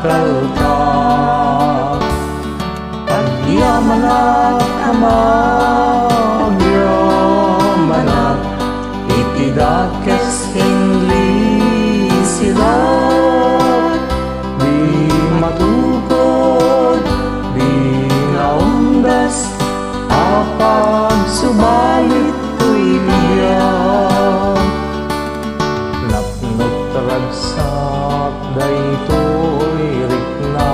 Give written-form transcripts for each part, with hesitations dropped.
kalta agyamanat agyamanat itidakes hinli sila di matukod di naundas apag subalit tuiliyan napnot ragsak daytoy rikna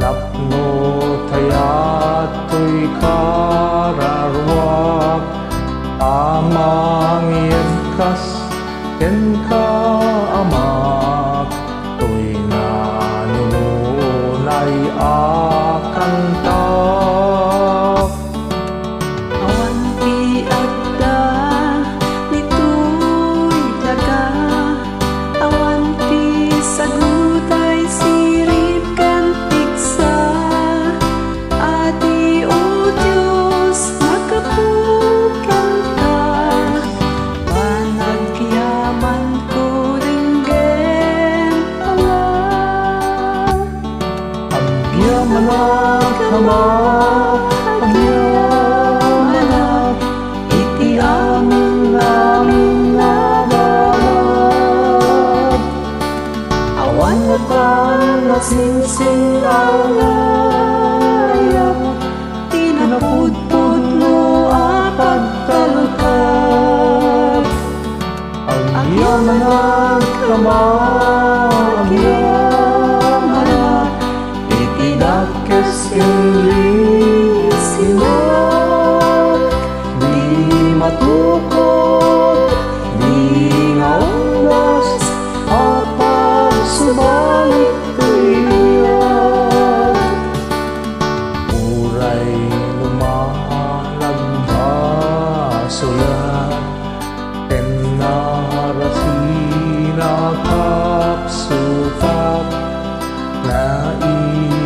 napnot hayat to'y kararwak amang yedkas ken ka amak to'y nanunay akantak awan ti adda nito'y daga awan ti sagutay sirip kan tiksa ati o Diyos nakapukan ka panagyaman ko ringgen agyamanat agyamanat iti amin namin nabalag awan natan nasingsing awayam tinapudpud mo apagtalkad agyamanat agyamanat itidakes hinli sila di matukod di ngaundas apag subalit tuiliyan uray lumalag basulan ken narasina kapsukat na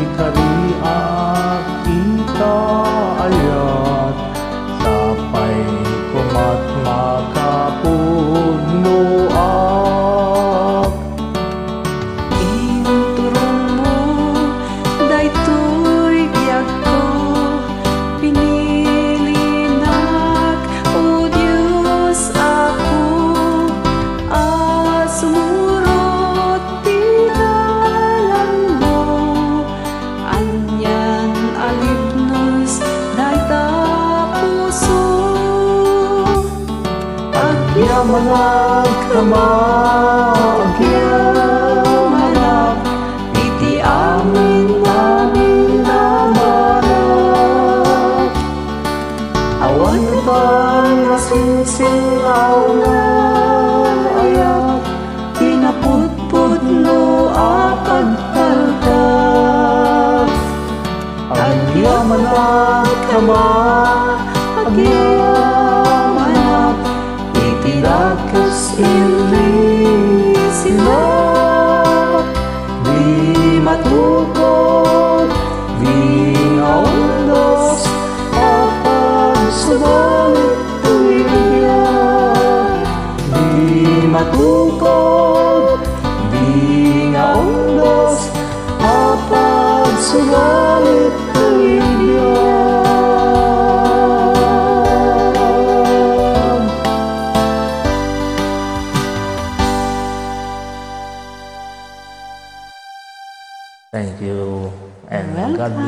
ikariak itaayat sapay kumat makapudnoak Inturong mo daytoy biag ko pinilinak o Diyos ako sumurot ti dalan mo anyan alibnos dayta puso agyamanat agyamanat iti amin namin nabanat awan natan nasingsing awayat pinapudpud no apagtalkad agyamanat agyamanat itidakes hinli sila di matukod di ngaundas apag subalit tuiliyan di matukod di ngaundas apag subalit tuiliyan. Thank you and God bless.